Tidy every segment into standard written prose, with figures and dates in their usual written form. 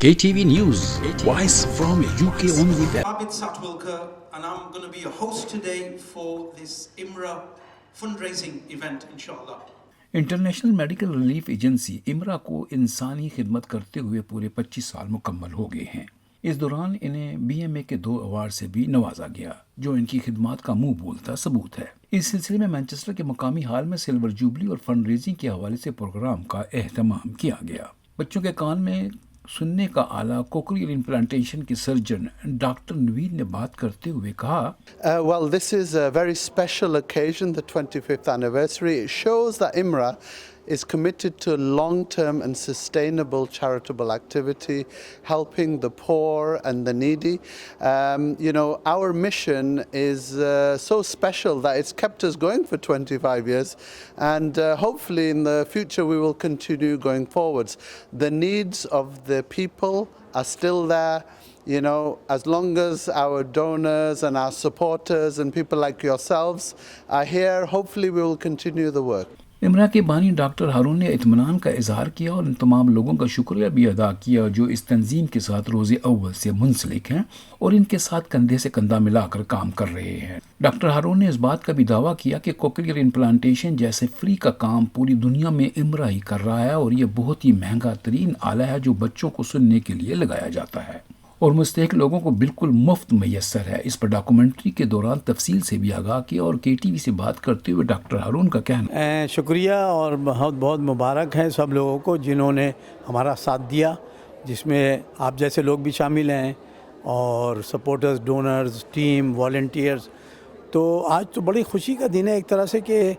KTV News, voice from UK only. Abid Satwalkar, and I'm going to be your host today for this IMRA fundraising event, inshallah. International medical relief agency IMRA को इंसानी खिदमत करते हुए पूरे 25 साल मुकम्मल हो गए हैं। इस दौरान इन्हें BMA के 2 अवार्ड से भी नवाजा गया, जो इनकी खिदमत का मुंह बोलता सबूत है। इस सिलसिले में मैनचेस्टर के मकामी हॉल में सिल्वर जुबली और फंड रेजिंग के हवाले से प्रोग्राम का एहतमाम किया गया। बच्चों के कान में सुनने का आला कोक्लियर इम्प्लांटेशन के सर्जन डॉक्टर नवीद ने बात करते हुए कहा, Well, this is a very special occasion, the 25th anniversary. It shows that IMRA is committed to long-term and sustainable charitable activity, helping the poor and the needy. Our mission is so special that it's kept us going for 25 years, and hopefully in the future we will continue going forwards. The needs of the people are still there. As long as our donors and our supporters and people like yourselves are here, hopefully we will continue the work. इमरा के बानी doctor हारून ने इत्मीनान का इजहार किया और इन तमाम लोगों का शुक्रिया भी अदा किया जो इस तंजीम के साथ रोज़े अव्वल से मुंसलिक हैं और इनके साथ कंधे से कंधा मिलाकर काम कर रहे हैं। डॉक्टर हारून ने इस बात का भी दावा किया कि कोक्लियर इम्प्लांटेशन जैसे फ्री का काम पूरी दुनिया में इमरा ही कर रहा है और ये बहुत ही महंगा तरीन आला है जो बच्चों को सुनने के लिए लगाया जाता है और मुस्तहिक लोगों को बिल्कुल मुफ्त मैसर है। इस पर डॉक्यूमेंट्री के दौरान तफसील से भी आगाह किया और KTV से बात करते हुए डॉक्टर हारून का कहना, शुक्रिया और बहुत बहुत मुबारक है सब लोगों को जिन्होंने हमारा साथ दिया, जिसमें आप जैसे लोग भी शामिल हैं और सपोर्टर्स, डोनर्स, टीम, वॉलंटियर्स। तो आज तो बड़ी खुशी का दिन है एक तरह से कि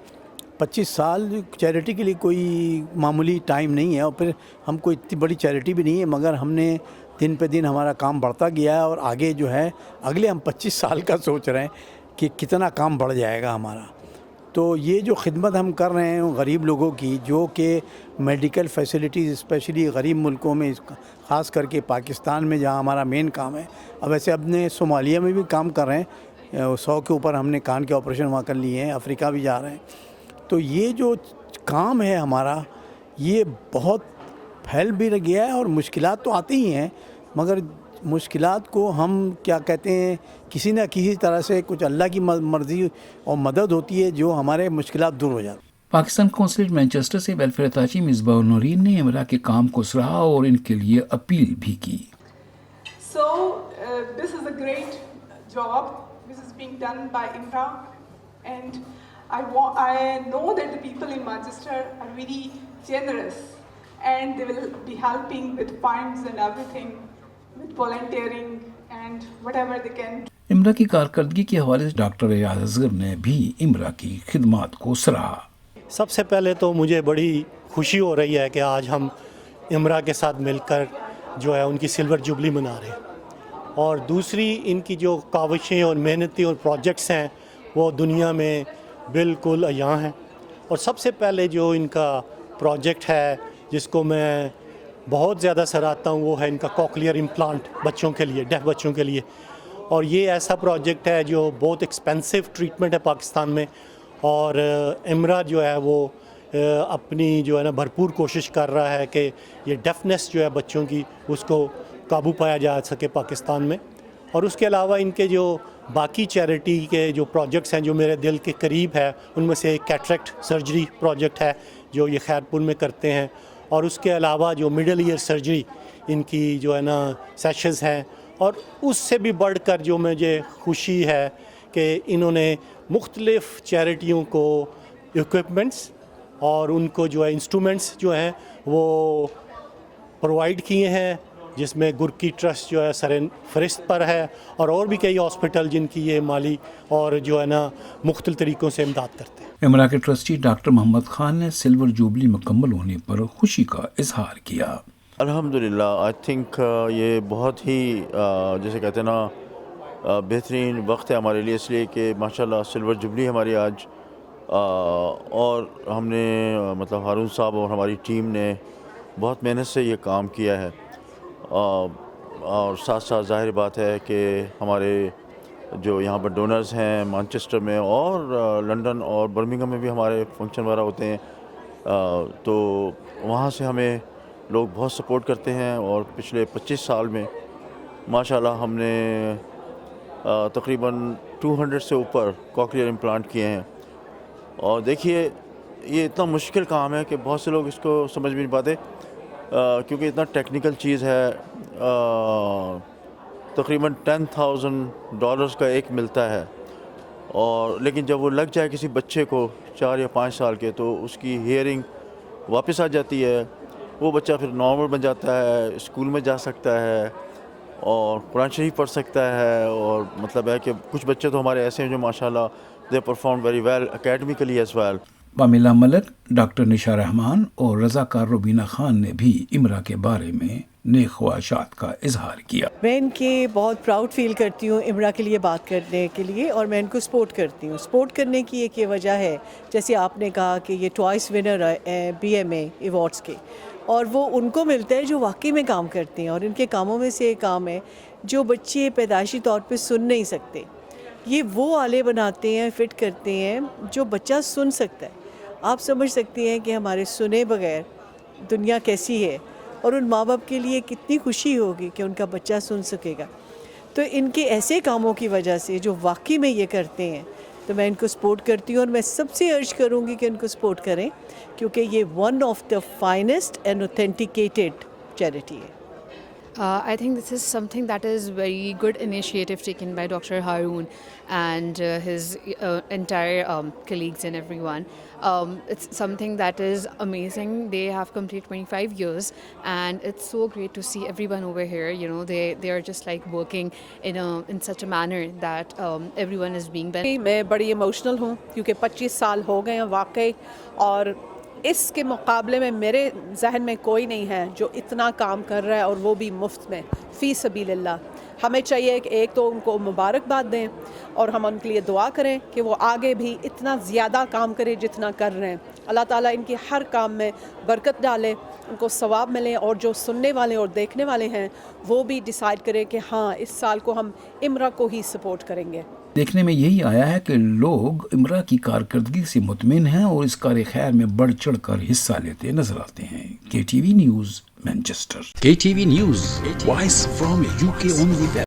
25 साल चैरिटी के लिए कोई मामूली टाइम नहीं है और फिर हम कोई इतनी बड़ी चैरिटी भी नहीं है, मगर हमने दिन पे दिन हमारा काम बढ़ता गया है और आगे जो है अगले हम 25 साल का सोच रहे हैं कि कितना काम बढ़ जाएगा हमारा। तो ये जो खिदमत हम कर रहे हैं गरीब लोगों की, जो कि मेडिकल फैसिलिटीज़ स्पेशली गरीब मुल्कों में, ख़ास करके पाकिस्तान में जहाँ हमारा मेन काम है, अब वैसे अपने सोमालिया में भी काम कर रहे हैं, 100 के ऊपर हमने कान के ऑपरेशन वहाँ कर लिए हैं, अफ्रीका भी जा रहे हैं। तो ये जो काम है हमारा, ये बहुत फैल भी गया है और मुश्किलात तो आती ही हैं, मगर मुश्किलात को हम क्या कहते हैं, किसी न किसी तरह से कुछ अल्लाह की मर्ज़ी और मदद होती है जो हमारे मुश्किलात दूर हो जाती। पाकिस्तान कौंसलेट मैनचेस्टर से वेलफेयर अताची मिसबाह नूरीन ने इमरा के काम को सराहा और इनके लिए अपील भी की। So this is a great job. This is being done by IMRA, and I know that the people in Manchester are very generous, and they will be helping with funds and everything, with volunteering and whatever they can. इमरा की कारकर्दगी के हवाले से doctor रियाज असगर ने भी इमरा की खिदमत को सराहा। सबसे पहले तो मुझे बड़ी खुशी हो रही है कि आज हम इमरा के साथ मिलकर जो है उनकी सिल्वर जुबली मना रहे हैं, और दूसरी इनकी जो काविशें और मेहनती और प्रोजेक्ट्स हैं वो दुनिया में बिल्कुल अयां हैं। और सबसे पहले जो इनका प्रोजेक्ट है जिसको मैं बहुत ज़्यादा सराहता हूँ वो है इनका कोक्लियर इम्प्लांट बच्चों के लिए, डेफ बच्चों के लिए। और ये ऐसा प्रोजेक्ट है जो बहुत एक्सपेंसिव ट्रीटमेंट है पाकिस्तान में, और इमरा जो है वो अपनी जो है ना भरपूर कोशिश कर रहा है कि ये डेफनेस जो है बच्चों की उसको काबू पाया जा सके पाकिस्तान में। और उसके अलावा इनके जो बाकी चैरिटी के जो प्रोजेक्ट्स हैं जो मेरे दिल के करीब है, उनमें से एक कैटरेक्ट सर्जरी प्रोजेक्ट है जो ये खैरपुर में करते हैं, और उसके अलावा जो मिडल ईयर सर्जरी इनकी जो है ना सेशंस हैं। और उससे भी बढ़कर जो मुझे खुशी है कि इन्होंने मुख्तलिफ़ चैरिटियों को इक्विपमेंट्स और उनको जो है इंस्ट्रूमेंट्स जो हैं वो प्रोवाइड किए हैं, जिसमें गुरकी ट्रस्ट जो है सर फहरिस्त पर है, और भी कई हॉस्पिटल जिनकी ये माली और जो है ना मुख्तलिफ तरीक़ों से इमदाद करते हैं। इमरा के ट्रस्टी डॉक्टर मोहम्मद खान ने सिल्वर जुबली मुकम्मल होने पर खुशी का इजहार किया। अल्हम्दुलिल्लाह, आई थिंक ये बहुत ही जैसे कहते हैं ना बेहतरीन वक्त है हमारे लिए, इसलिए कि माशाल्लाह सिल्वर जुबली हमारी आज और हमने मतलब हारून साहब और हमारी टीम ने बहुत मेहनत से ये काम किया है। और साथ साथ ज़ाहिर बात है कि हमारे जो यहाँ पर डोनर्स हैं मैनचेस्टर में और लंदन और बर्मिंघम में भी हमारे फंक्शन वगैरह होते हैं, तो वहाँ से हमें لوگ بہت سپورٹ کرتے ہیں، اور پچھلے 25 سال میں ماشاءاللہ ہم نے تقریباً 200 سے اوپر کوکلیئر امپلانٹ کیے ہیں. اور دیکھیے یہ اتنا مشکل کام ہے کہ بہت سے لوگ اس کو سمجھ بھی نہیں پاتے، کیونکہ اتنا ٹیکنیکل چیز ہے. تقریباً $10,000 کا ایک ملتا ہے، اور لیکن جب وہ لگ جائے کسی بچے کو 4 یا 5 سال کے، تو اس کی ہیئرنگ واپس آ جاتی ہے. وہ بچہ پھر نارمل بن جاتا ہے، اسکول میں جا سکتا ہے اور قرآن شریف پڑھ سکتا ہے. اور مطلب ہے کہ کچھ بچے تو ہمارے ایسے ہیں جو ماشاءاللہ they perform very well academically as well. Pamela Malik, doctor Nisha Rehman اور رضاکار روبینہ خان نے بھی امرا کے بارے میں نیک خواہشات کا اظہار کیا. میں ان کے بہت پراؤڈ فیل کرتی ہوں امرا کے لیے بات کرنے کے لیے، اور میں ان کو سپورٹ کرتی ہوں. سپورٹ کرنے کی ایک یہ وجہ ہے، جیسے آپ نے کہا کہ یہ ٹوائس ونر ہے BMA ایوارڈس کے، اور وہ ان کو ملتا ہے جو واقعی میں کام کرتے ہیں. اور ان کے کاموں میں سے ایک کام ہے جو بچے پیدائشی طور پہ سن نہیں سکتے، یہ وہ آلے بناتے ہیں، فٹ کرتے ہیں جو بچہ سن سکتا ہے. آپ سمجھ سکتے ہیں کہ ہمارے سنے بغیر دنیا کیسی ہے، اور ان ماں باپ کے لیے کتنی خوشی ہوگی کہ ان کا بچہ سن سکے گا. تو ان کے ایسے کاموں کی وجہ سے جو واقعی میں یہ کرتے ہیں، تو میں ان کو سپورٹ کرتی ہوں، اور میں سب سے ارج کروں گی کہ ان کو سپورٹ کریں، کیونکہ یہ one of the finest and authenticated charity ہے. I think this is something that is very good initiative taken by Dr. Haroon and his entire colleagues and everyone. It's something that is amazing. They have completed 25 years, and it's so great to see everyone over here. You know, they are just like working in such a manner that everyone is being benefited. میں بڑی emotional ہوں کیونکہ 25 سال ہو گئے ہیں واقعی، اور اس کے مقابلے میں میرے ذہن میں کوئی نہیں ہے جو اتنا کام کر رہا ہے، اور وہ بھی مفت میں، فی سبیل اللہ. ہمیں چاہیے کہ ایک تو ان کو مبارکباد دیں، اور ہم ان کے لیے دعا کریں کہ وہ آگے بھی اتنا زیادہ کام کریں جتنا کر رہے ہیں. اللہ تعالیٰ ان کے ہر کام میں برکت ڈالے، ان کو ثواب ملے، اور جو سننے والے اور دیکھنے والے ہیں وہ بھی ڈیسائیڈ کریں کہ ہاں اس سال کو ہم امرا کو ہی سپورٹ کریں گے. دیکھنے میں یہی آیا ہے کہ لوگ امرا کی کارکردگی سے مطمئن ہیں اور اس کار خیر میں بڑھ چڑھ کر حصہ لیتے نظر آتے ہیں. KTV news, Manchester. KTV news, voice from UK only.